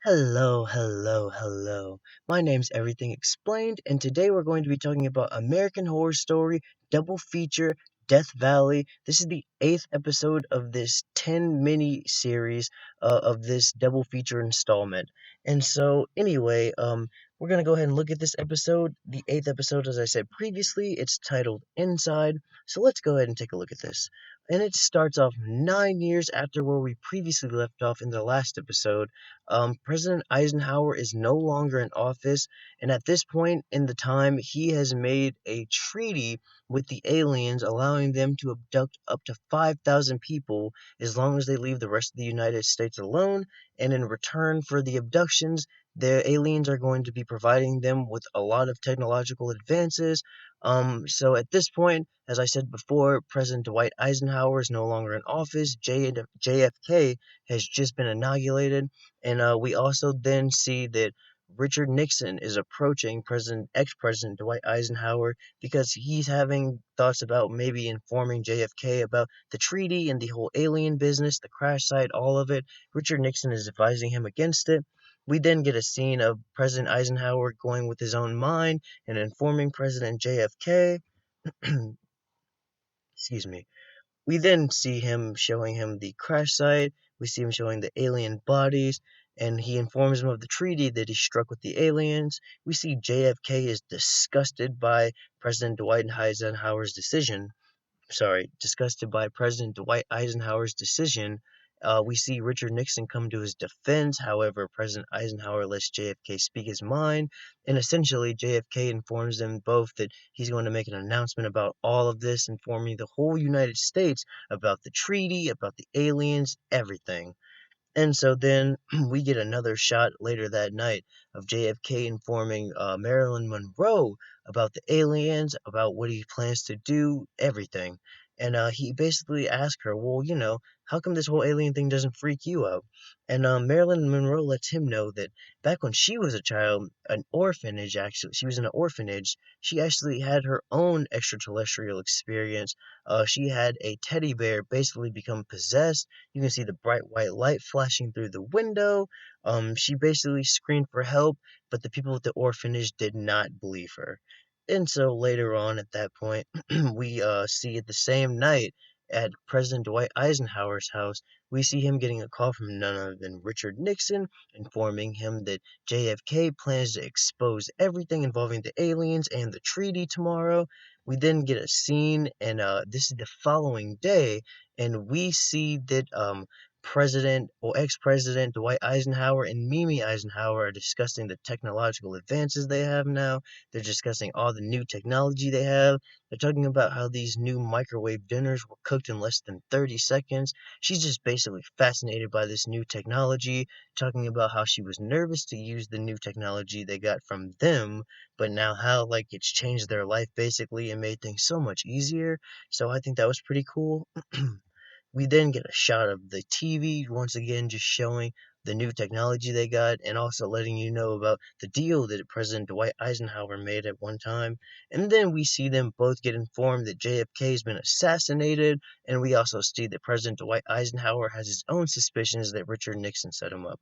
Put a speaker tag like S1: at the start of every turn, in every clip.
S1: Hello, hello, hello. My name's Everything Explained, and today we're going to be talking about American Horror Story Double Feature Death Valley. This is the eighth episode of this 10 mini series of this double feature installment. We're gonna go ahead and look at this episode. The eighth episode, as I said previously, it's titled Inside. So let's go ahead and take a look at this. And it starts off 9 years after where we previously left off in the last episode. President Eisenhower is no longer in office, and at this point in the time, he has made a treaty with the aliens, allowing them to abduct up to 5,000 people as long as they leave the rest of the United States alone. And in return for the abductions, the aliens are going to be providing them with a lot of technological advances. So at this point, as I said before, President Dwight Eisenhower is no longer in office. JFK has just been inaugurated, and we also then see that Richard Nixon is approaching ex-President Dwight Eisenhower because he's having thoughts about maybe informing JFK about the treaty and the whole alien business, the crash site, all of it. Richard Nixon is advising him against it. We then get a scene of President Eisenhower going with his own mind and informing President JFK. Excuse me. We then see him showing him the crash site. We see him showing the alien bodies, and he informs him of the treaty that he struck with the aliens. We see JFK is disgusted by President Dwight Eisenhower's decision, disgusted by President Dwight Eisenhower's decision. We see Richard Nixon come to his defense. However, President Eisenhower lets JFK speak his mind, and essentially JFK informs them both that he's going to make an announcement about all of this, informing the whole United States about the treaty, about the aliens, everything. And so then we get another shot later that night of JFK informing Marilyn Monroe about the aliens, about what he plans to do, everything. And he basically asked her, well, how come this whole alien thing doesn't freak you out? And Marilyn Monroe lets him know that back when she was a child, she was in an orphanage, she actually had her own extraterrestrial experience. She had a teddy bear basically become possessed. You can see the bright white light flashing through the window. She basically screamed for help, but the people at the orphanage did not believe her. And so later on at that point, we see it the same night at President Dwight Eisenhower's house. We see him getting a call from none other than Richard Nixon, informing him that JFK plans to expose everything involving the aliens and the treaty tomorrow. We then get a scene, and this is the following day, and we see that President or ex-President Dwight Eisenhower and Mimi Eisenhower are discussing the technological advances they have now. They're discussing all the new technology they have. They're talking about how these new microwave dinners were cooked in less than 30 seconds. She's just basically fascinated by this new technology, talking about how she was nervous to use the new technology they got from them, but now how like it's changed their life basically and made things so much easier. So I think that was pretty cool. We then get a shot of the TV, once again just showing the new technology they got and also letting you know about the deal that President Dwight Eisenhower made at one time. And then we see them both get informed that JFK has been assassinated, and we also see that President Dwight Eisenhower has his own suspicions that Richard Nixon set him up.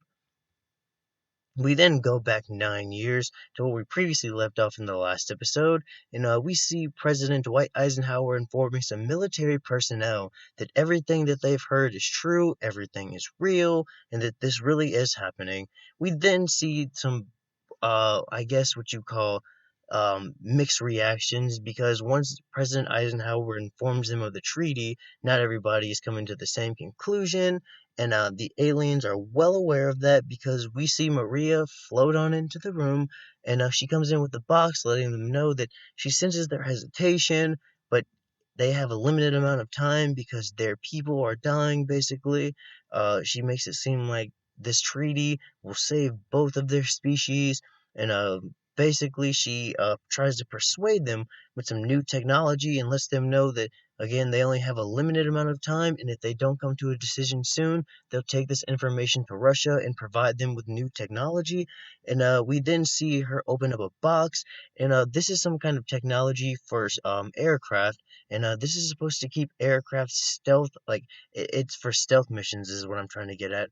S1: We then go back 9 years to where we previously left off in the last episode, and we see President Dwight Eisenhower informing some military personnel that everything that they've heard is true, everything is real, and that this really is happening. We then see some, I guess what you call mixed reactions, because once President Eisenhower informs them of the treaty, not everybody is coming to the same conclusion, and the aliens are well aware of that because we see Maria float on into the room, and she comes in with the box, letting them know that she senses their hesitation, but they have a limited amount of time because their people are dying, basically. She makes it seem like this treaty will save both of their species, and basically she tries to persuade them with some new technology and lets them know that again they only have a limited amount of time, and if they don't come to a decision soon, they'll take this information to Russia and provide them with new technology. And we then see her open up a box, and this is some kind of technology for aircraft, and this is supposed to keep aircraft stealth, like it's for stealth missions is what I'm trying to get at.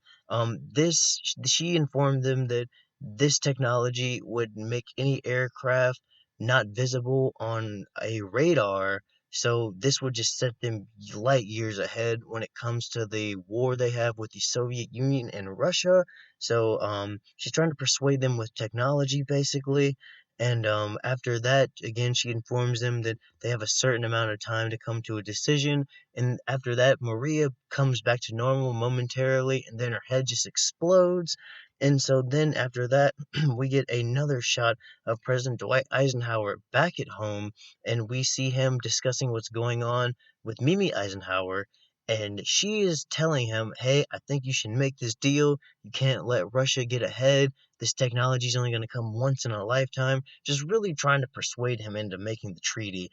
S1: This she informed them that this technology would make any aircraft not visible on a radar, so this would just set them light years ahead when it comes to the war they have with the Soviet Union and Russia. So she's trying to persuade them with technology basically. And after that, again, she informs them that they have a certain amount of time to come to a decision. And after that, Maria comes back to normal momentarily, and then her head just explodes. And so then after that, we get another shot of President Dwight Eisenhower back at home, and we see him discussing what's going on with Mimi Eisenhower. And she is telling him, hey, I think you should make this deal. You can't let Russia get ahead. This technology is only going to come once in a lifetime. Just really trying to persuade him into making the treaty.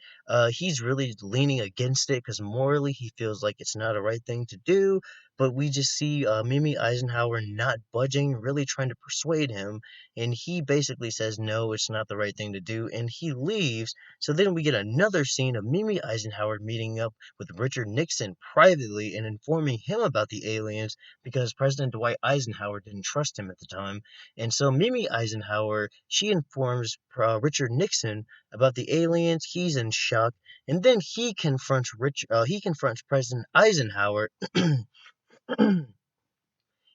S1: He's really leaning against it because morally he feels like it's not a right thing to do, but we just see Mimi Eisenhower not budging, really trying to persuade him, and he basically says no, it's not the right thing to do, and he leaves. So then we get another scene of Mimi Eisenhower meeting up with Richard Nixon privately and informing him about the aliens because President Dwight Eisenhower didn't trust him at the time. And so Mimi Eisenhower, she informs Richard Nixon about the aliens. He's in shock, and then he confronts President Eisenhower.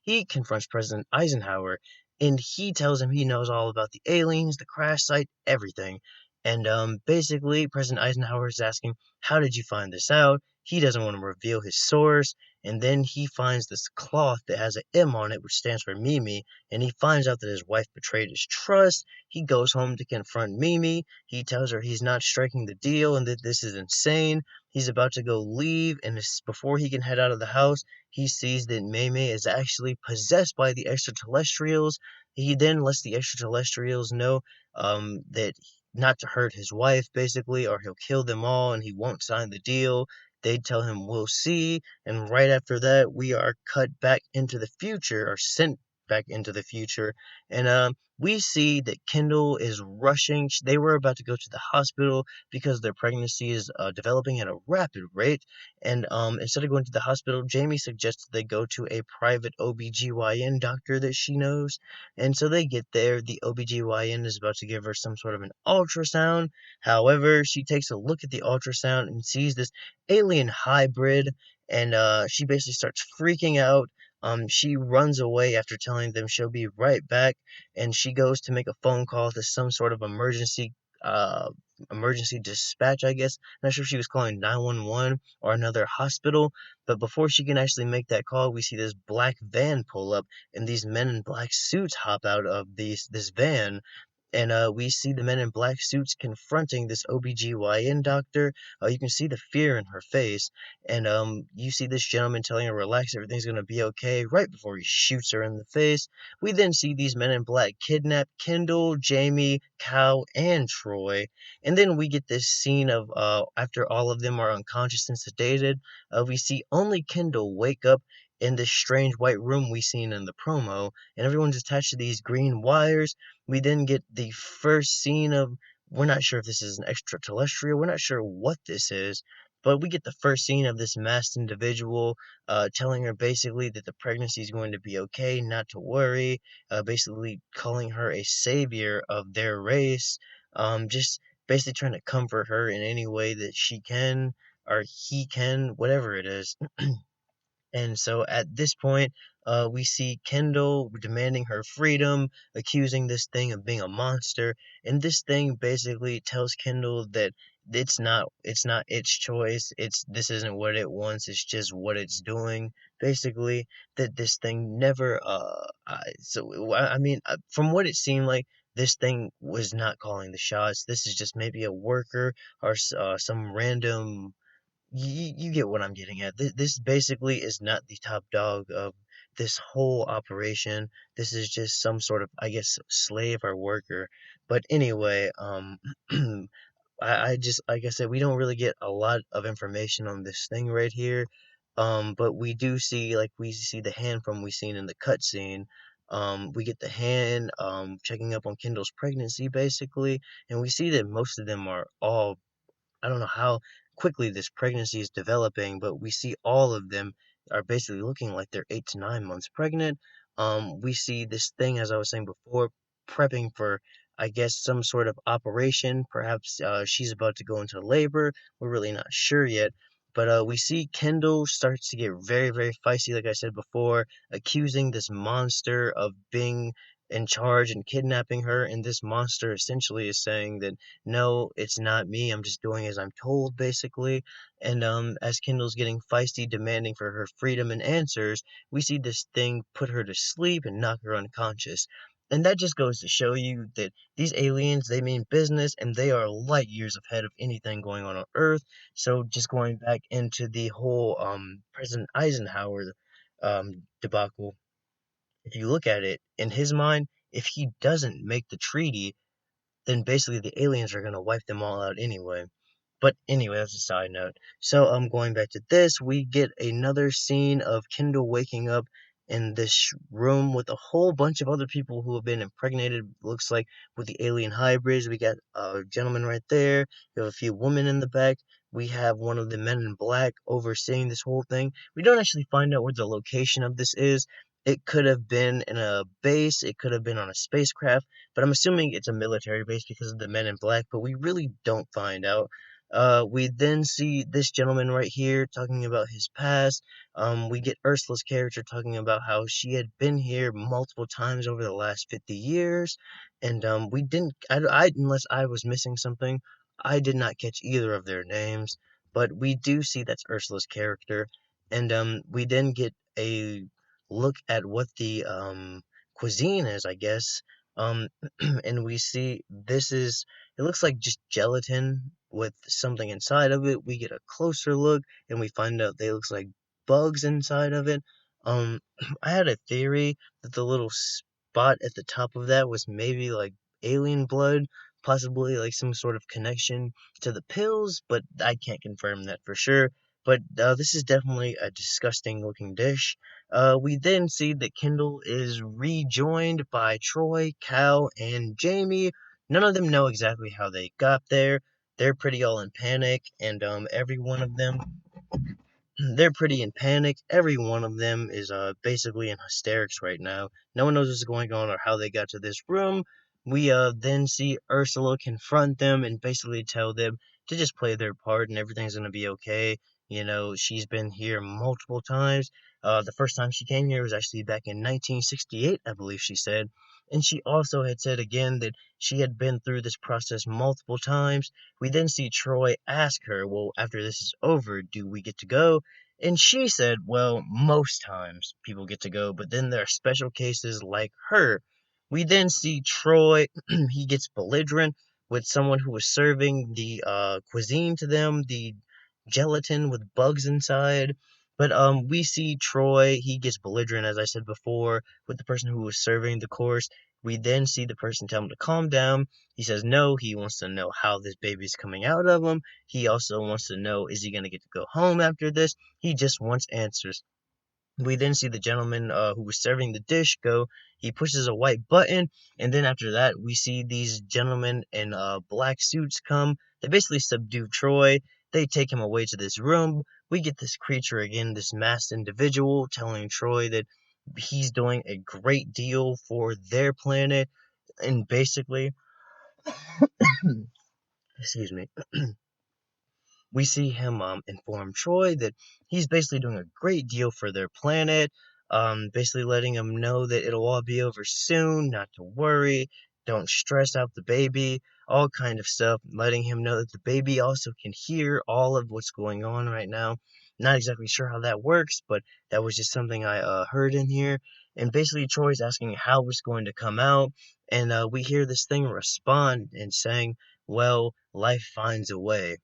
S1: He confronts President Eisenhower, and he tells him he knows all about the aliens, the crash site, everything. And basically, President Eisenhower is asking, how did you find this out? He doesn't want to reveal his source. And then he finds this cloth that has an M on it, which stands for Mimi. And he finds out that his wife betrayed his trust. He goes home to confront Mimi. He tells her he's not striking the deal and that this is insane. He's about to go leave, and before he can head out of the house, he sees that Mei is actually possessed by the extraterrestrials. He then lets the extraterrestrials know that not to hurt his wife, basically, or he'll kill them all and he won't sign the deal. They tell him, we'll see. And right after that, we are cut back into the future, or sent back into the future. And we see that Kendall is rushing. They were about to go to the hospital because their pregnancy is developing at a rapid rate. And instead of going to the hospital, Jamie suggests they go to a private OBGYN doctor that she knows. And so they get there. The OBGYN is about to give her some sort of an ultrasound. However, she takes a look at the ultrasound and sees this alien hybrid. And she basically starts freaking out. She runs away after telling them she'll be right back. And she goes to make a phone call to some sort of uh, emergency dispatch, I guess. Not sure if she was calling 911 or another hospital, but before she can actually make that call, we see this black van pull up, and these men in black suits hop out of this van, and we see the men in black suits confronting this OBGYN doctor. You can see the fear in her face, and you see this gentleman telling her, relax, everything's going to be okay, right before he shoots her in the face. We then see these men in black kidnap Kendall, Jamie, Cal, and Troy, and then we get this scene of, after all of them are unconscious and sedated, we see only Kendall wake up in this strange white room we seen in the promo, and everyone's attached to these green wires. We then get the first scene of, we're not sure if this is an extraterrestrial, we're not sure what this is, but we get the first scene of this masked individual telling her basically that the pregnancy is going to be okay, not to worry, basically calling her a savior of their race, just basically trying to comfort her in any way that she can or he can, whatever it is. And so at this point, we see Kendall demanding her freedom, accusing this thing of being a monster, and this thing basically tells Kendall that it's not its choice. This isn't what it wants. It's just what it's doing. Basically, that this thing never. I mean, from what it seemed like, this thing was not calling the shots. This is just maybe a worker or some random, you get what I'm getting at. This basically is not the top dog of this whole operation. This is just some sort of, I guess, slave or worker. But anyway, I just, like I said, we don't really get a lot of information on this thing right here. But we do see, like, we see the hand from we seen in the cutscene. We get the hand checking up on Kendall's pregnancy, basically, and we see that most of them are all, I don't know how quickly this pregnancy is developing, but we see all of them are basically looking like they're 8 to 9 months pregnant. We see this thing, as I was saying before, prepping for, I guess, some sort of operation. Perhaps she's about to go into labor. We're really not sure yet. But we see Kendall starts to get very, very feisty, like I said before, accusing this monster of being in charge and kidnapping her. And this monster essentially is saying that no, it's not me. I'm just doing as I'm told, basically. And as Kendall's getting feisty, demanding for her freedom and answers, we see this thing put her to sleep and knock her unconscious. And that just goes to show you that these aliens, they mean business and they are light years ahead of anything going on Earth. So just going back into the whole President Eisenhower debacle, if you look at it, in his mind, if he doesn't make the treaty, then basically the aliens are gonna wipe them all out anyway. But anyway, that's a side note. So going back to this, we get another scene of Kendall waking up in this room with a whole bunch of other people who have been impregnated. Looks like with the alien hybrids. We got a gentleman right there. We have a few women in the back. We have one of the men in black overseeing this whole thing. We don't actually find out where the location of this is. It could have been in a base. It could have been on a spacecraft, but I'm assuming it's a military base because of the men in black. But we really don't find out. We then see this gentleman right here talking about his past. We get Ursula's character talking about how she had been here multiple times over the last 50 years. And we didn't, unless I was missing something, I did not catch either of their names. But we do see that's Ursula's character. And we then get a look at what the cuisine is, I guess. Um, and we see this is, it looks like just gelatin with something inside of it. We get a closer look and we find out they looks like bugs inside of it. Um, I had a theory that the little spot at the top of that was maybe like alien blood, possibly like some sort of connection to the pills, but I can't confirm that for sure. But this is definitely a disgusting looking dish. We then see that Kendall is rejoined by Troy, Cal, and Jamie. None of them know exactly how they got there. They're pretty all in panic, and every one of them, they're pretty in panic. Every one of them is basically in hysterics right now. No one knows what's going on or how they got to this room. We then see Ursula confront them and basically tell them to just play their part and everything's gonna be okay. You know, she's been here multiple times. The first time she came here was actually back in 1968, I believe she said. And she also had said again that she had been through this process multiple times. We then see Troy ask her, well, after this is over, do we get to go? And she said, well, most times people get to go, but then there are special cases like her. We then see Troy, he gets belligerent with someone who was serving the cuisine to them, the gelatin with bugs inside. But we see Troy, he gets belligerent, as I said before, with the person who was serving the course. We then see the person tell him to calm down. He says no, he wants to know how this baby's coming out of him. He also wants to know, is he going to get to go home after this? He just wants answers. We then see the gentleman who was serving the dish go. He pushes a white button, and then after that, we see these gentlemen in black suits come. They basically subdue Troy. They take him away to this room. We get this creature again, this masked individual, telling Troy that he's doing a great deal for their planet, and basically, excuse me, we see him inform Troy that he's basically doing a great deal for their planet, basically letting him know that it'll all be over soon, not to worry, don't stress out the baby, all kind of stuff, letting him know that the baby also can hear all of what's going on right now. Not exactly sure how that works, but that was just something I heard in here. And basically, Troy's asking how it's going to come out, and we hear this thing respond and saying, well, life finds a way.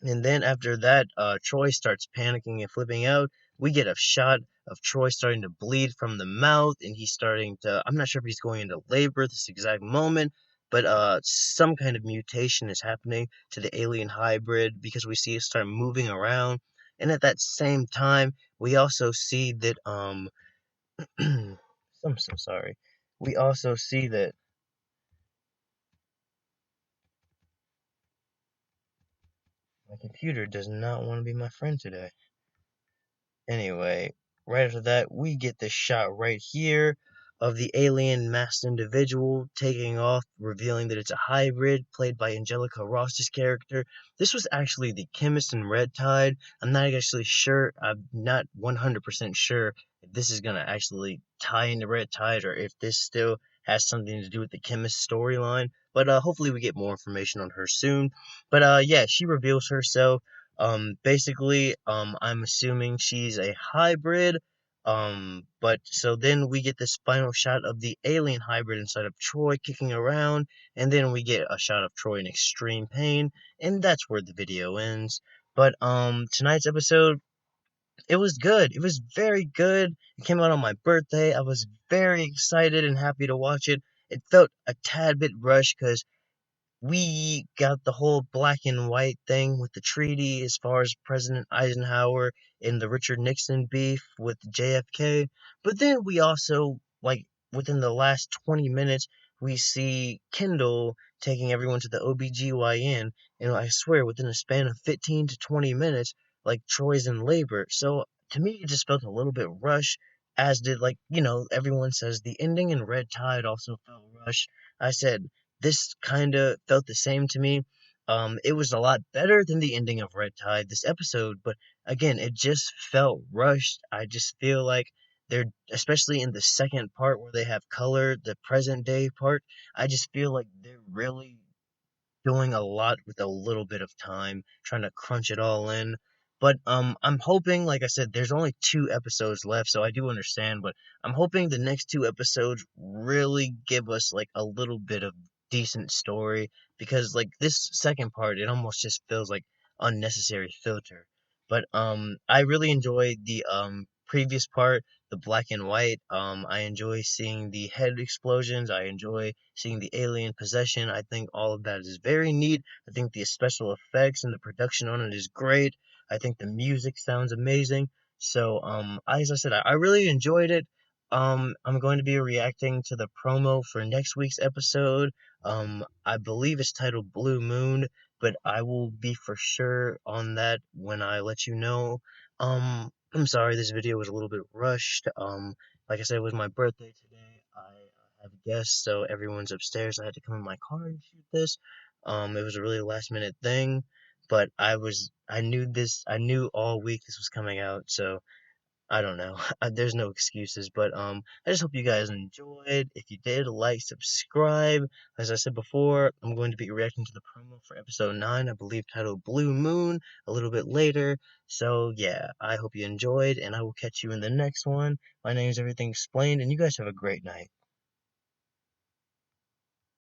S1: And then after that, Troy starts panicking and flipping out. We get a shot of Troy starting to bleed from the mouth, and he's starting to, I'm not sure if he's going into labor at this exact moment, but some kind of mutation is happening to the alien hybrid because we see it start moving around. And at that same time, we also see that I'm so sorry. We also see that my computer does not want to be my friend today. Anyway, right after that, we get this shot right here of the alien masked individual taking off, revealing that it's a hybrid played by Angelica Ross's character. This was actually the chemist in Red Tide. I'm not actually sure, I'm not 100% sure if this is going to actually tie into Red Tide or if this still has something to do with the chemist storyline. But hopefully we get more information on her soon. But yeah, she reveals herself. Basically, I'm assuming she's a hybrid. But so then we get this final shot of the alien hybrid inside of Troy kicking around, and then we get a shot of Troy in extreme pain, and that's where the video ends. But tonight's episode, it was good. It was very good. It came out on my birthday. I was very excited and happy to watch it. It felt a tad bit rushed because we got the whole black and white thing with the treaty as far as President Eisenhower and the Richard Nixon beef with JFK. But then we also, like, within the last 20 minutes, we see Kendall taking everyone to the OBGYN. And I swear, within a span of 15 to 20 minutes, like, Troy's in labor. So to me, it just felt a little bit rushed, as did, like, everyone says the ending in Red Tide also felt rushed. I said, this kind of felt the same to me. It was a lot better than the ending of Red Tide this episode, but again, it just felt rushed. I just feel like they're, especially in the second part where they have color, the present day part, I just feel like they're really doing a lot with a little bit of time, trying to crunch it all in. But I'm hoping, like I said, there's only 2 episodes left, so I do understand. But I'm hoping the next 2 episodes really give us like a little bit of decent story because like this second part, it almost just feels like unnecessary filter. But I really enjoyed the previous part, the black and white. I enjoy seeing the head explosions. I enjoy seeing the alien possession. I think all of that is very neat. I think the special effects and the production on it is great. I think the music sounds amazing. So, as I said, I really enjoyed it. I'm going to be reacting to the promo for next week's episode. I believe it's titled Blue Moon, but I will be for sure on that when I let you know. I'm sorry this video was a little bit rushed. Like I said, it was my birthday today. I have guests, so everyone's upstairs. I had to come in my car and shoot this. It was a really last minute thing, but I knew all week this was coming out, so I don't know. There's no excuses, but I just hope you guys enjoyed. If you did, like, subscribe. As I said before, I'm going to be reacting to the promo for episode 9, I believe titled Blue Moon, a little bit later. So yeah, I hope you enjoyed, and I will catch you in the next one. My name is Everything Explained, and you guys have a great night.